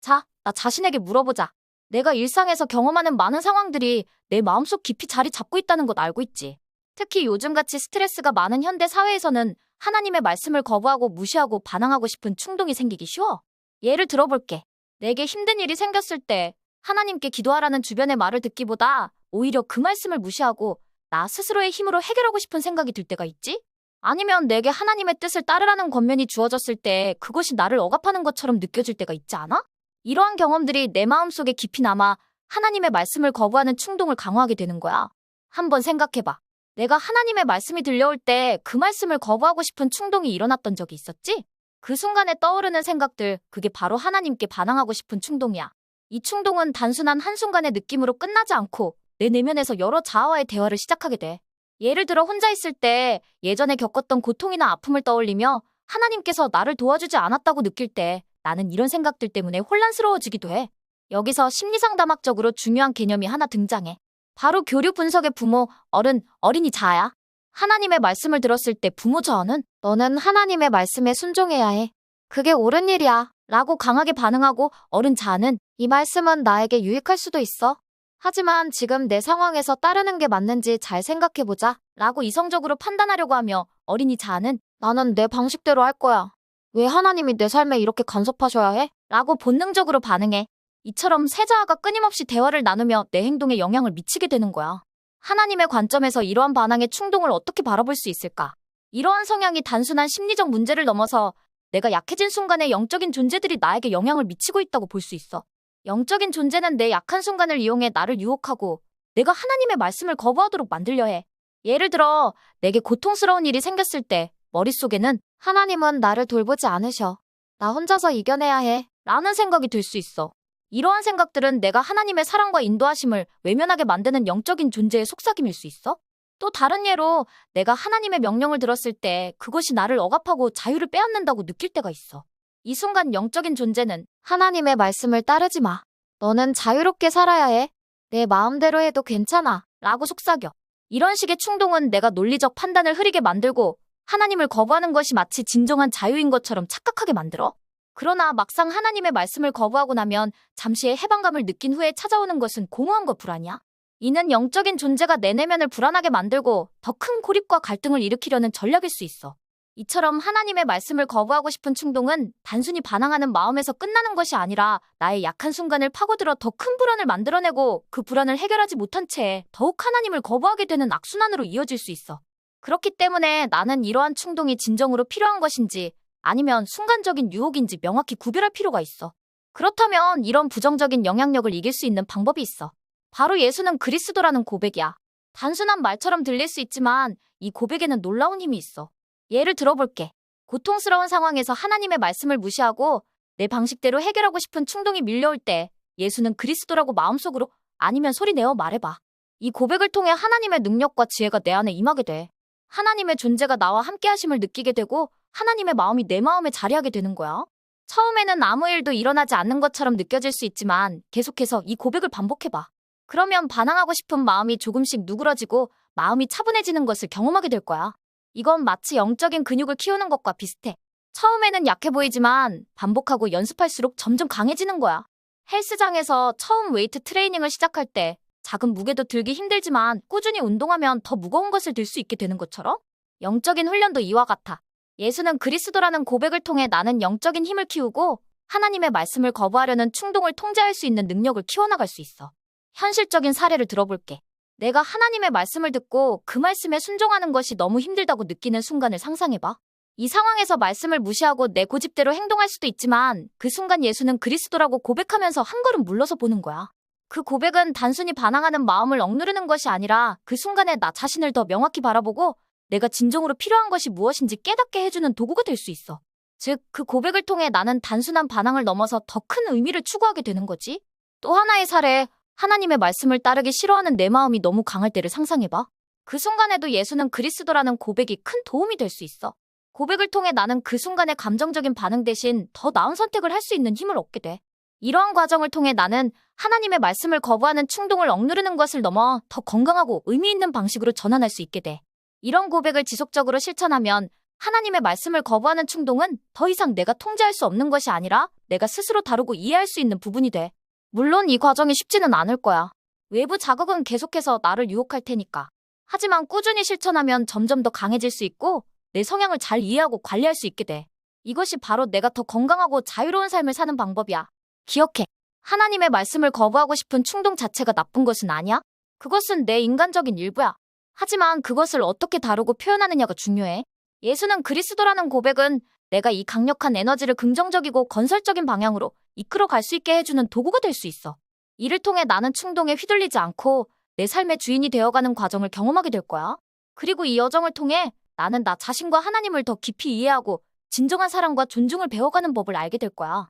자, 나 자신에게 물어보자. 내가 일상에서 경험하는 많은 상황들이 내 마음속 깊이 자리 잡고 있다는 것 알고 있지. 특히 요즘같이 스트레스가 많은 현대 사회에서는 하나님의 말씀을 거부하고 무시하고 반항하고 싶은 충동이 생기기 쉬워. 예를 들어볼게. 내게 힘든 일이 생겼을 때 하나님께 기도하라는 주변의 말을 듣기보다 오히려 그 말씀을 무시하고 나 스스로의 힘으로 해결하고 싶은 생각이 들 때가 있지? 아니면 내게 하나님의 뜻을 따르라는 권면이 주어졌을 때 그것이 나를 억압하는 것처럼 느껴질 때가 있지 않아? 이러한 경험들이 내 마음속에 깊이 남아 하나님의 말씀을 거부하는 충동을 강화하게 되는 거야. 한번 생각해봐. 내가 하나님의 말씀이 들려올 때 그 말씀을 거부하고 싶은 충동이 일어났던 적이 있었지? 그 순간에 떠오르는 생각들, 그게 바로 하나님께 반항하고 싶은 충동이야. 이 충동은 단순한 한순간의 느낌으로 끝나지 않고 내 내면에서 여러 자아와의 대화를 시작하게 돼. 예를 들어 혼자 있을 때 예전에 겪었던 고통이나 아픔을 떠올리며 하나님께서 나를 도와주지 않았다고 느낄 때 나는 이런 생각들 때문에 혼란스러워지기도 해. 여기서 심리상담학적으로 중요한 개념이 하나 등장해. 바로 교류 분석의 부모, 어른, 어린이 자아야. 하나님의 말씀을 들었을 때 부모 자아는 너는 하나님의 말씀에 순종해야 해. 그게 옳은 일이야. 라고 강하게 반응하고 어른 자아는 이 말씀은 나에게 유익할 수도 있어. 하지만 지금 내 상황에서 따르는 게 맞는지 잘 생각해보자. 라고 이성적으로 판단하려고 하며 어린이 자아는 나는 내 방식대로 할 거야. 왜 하나님이 내 삶에 이렇게 간섭하셔야 해? 라고 본능적으로 반응해. 이처럼 세 자아가 끊임없이 대화를 나누며 내 행동에 영향을 미치게 되는 거야. 하나님의 관점에서 이러한 반항의 충동을 어떻게 바라볼 수 있을까? 이러한 성향이 단순한 심리적 문제를 넘어서 내가 약해진 순간에 영적인 존재들이 나에게 영향을 미치고 있다고 볼 수 있어. 영적인 존재는 내 약한 순간을 이용해 나를 유혹하고 내가 하나님의 말씀을 거부하도록 만들려 해. 예를 들어 내게 고통스러운 일이 생겼을 때 머릿속에는 하나님은 나를 돌보지 않으셔. 나 혼자서 이겨내야 해. 라는 생각이 들 수 있어. 이러한 생각들은 내가 하나님의 사랑과 인도하심을 외면하게 만드는 영적인 존재의 속삭임일 수 있어. 또 다른 예로 내가 하나님의 명령을 들었을 때 그것이 나를 억압하고 자유를 빼앗는다고 느낄 때가 있어. 이 순간 영적인 존재는 하나님의 말씀을 따르지 마. 너는 자유롭게 살아야 해. 내 마음대로 해도 괜찮아. 라고 속삭여. 이런 식의 충동은 내가 논리적 판단을 흐리게 만들고 하나님을 거부하는 것이 마치 진정한 자유인 것처럼 착각하게 만들어. 그러나 막상 하나님의 말씀을 거부하고 나면 잠시의 해방감을 느낀 후에 찾아오는 것은 공허함과 불안이야. 이는 영적인 존재가 내 내면을 불안하게 만들고 더 큰 고립과 갈등을 일으키려는 전략일 수 있어. 이처럼 하나님의 말씀을 거부하고 싶은 충동은 단순히 반항하는 마음에서 끝나는 것이 아니라 나의 약한 순간을 파고들어 더 큰 불안을 만들어내고 그 불안을 해결하지 못한 채 더욱 하나님을 거부하게 되는 악순환으로 이어질 수 있어. 그렇기 때문에 나는 이러한 충동이 진정으로 필요한 것인지 아니면 순간적인 유혹인지 명확히 구별할 필요가 있어. 그렇다면 이런 부정적인 영향력을 이길 수 있는 방법이 있어. 바로 예수는 그리스도라는 고백이야. 단순한 말처럼 들릴 수 있지만 이 고백에는 놀라운 힘이 있어. 예를 들어볼게. 고통스러운 상황에서 하나님의 말씀을 무시하고 내 방식대로 해결하고 싶은 충동이 밀려올 때 예수는 그리스도라고 마음속으로 아니면 소리내어 말해봐. 이 고백을 통해 하나님의 능력과 지혜가 내 안에 임하게 돼. 하나님의 존재가 나와 함께 하심을 느끼게 되고 하나님의 마음이 내 마음에 자리하게 되는 거야. 처음에는 아무 일도 일어나지 않는 것처럼 느껴질 수 있지만 계속해서 이 고백을 반복해봐. 그러면 반항하고 싶은 마음이 조금씩 누그러지고 마음이 차분해지는 것을 경험하게 될 거야. 이건 마치 영적인 근육을 키우는 것과 비슷해. 처음에는 약해 보이지만 반복하고 연습할수록 점점 강해지는 거야. 헬스장에서 처음 웨이트 트레이닝을 시작할 때 작은 무게도 들기 힘들지만 꾸준히 운동하면 더 무거운 것을 들 수 있게 되는 것처럼 영적인 훈련도 이와 같아. 예수는 그리스도라는 고백을 통해 나는 영적인 힘을 키우고 하나님의 말씀을 거부하려는 충동을 통제할 수 있는 능력을 키워나갈 수 있어. 현실적인 사례를 들어볼게. 내가 하나님의 말씀을 듣고 그 말씀에 순종하는 것이 너무 힘들다고 느끼는 순간을 상상해봐. 이 상황에서 말씀을 무시하고 내 고집대로 행동할 수도 있지만 그 순간 예수는 그리스도라고 고백하면서 한 걸음 물러서 보는 거야. 그 고백은 단순히 반항하는 마음을 억누르는 것이 아니라 그 순간에 나 자신을 더 명확히 바라보고 내가 진정으로 필요한 것이 무엇인지 깨닫게 해주는 도구가 될 수 있어. 즉, 그 고백을 통해 나는 단순한 반항을 넘어서 더 큰 의미를 추구하게 되는 거지. 또 하나의 사례, 하나님의 말씀을 따르기 싫어하는 내 마음이 너무 강할 때를 상상해봐. 그 순간에도 예수는 그리스도라는 고백이 큰 도움이 될 수 있어. 고백을 통해 나는 그 순간의 감정적인 반응 대신 더 나은 선택을 할 수 있는 힘을 얻게 돼. 이러한 과정을 통해 나는 하나님의 말씀을 거부하는 충동을 억누르는 것을 넘어 더 건강하고 의미 있는 방식으로 전환할 수 있게 돼. 이런 고백을 지속적으로 실천하면 하나님의 말씀을 거부하는 충동은 더 이상 내가 통제할 수 없는 것이 아니라 내가 스스로 다루고 이해할 수 있는 부분이 돼. 물론 이 과정이 쉽지는 않을 거야. 외부 자극은 계속해서 나를 유혹할 테니까. 하지만 꾸준히 실천하면 점점 더 강해질 수 있고 내 성향을 잘 이해하고 관리할 수 있게 돼. 이것이 바로 내가 더 건강하고 자유로운 삶을 사는 방법이야. 기억해. 하나님의 말씀을 거부하고 싶은 충동 자체가 나쁜 것은 아니야. 그것은 내 인간적인 일부야. 하지만 그것을 어떻게 다루고 표현하느냐가 중요해. 예수는 그리스도라는 고백은 내가 이 강력한 에너지를 긍정적이고 건설적인 방향으로 이끌어 갈 수 있게 해주는 도구가 될 수 있어. 이를 통해 나는 충동에 휘둘리지 않고 내 삶의 주인이 되어가는 과정을 경험하게 될 거야. 그리고 이 여정을 통해 나는 나 자신과 하나님을 더 깊이 이해하고 진정한 사랑과 존중을 배워가는 법을 알게 될 거야.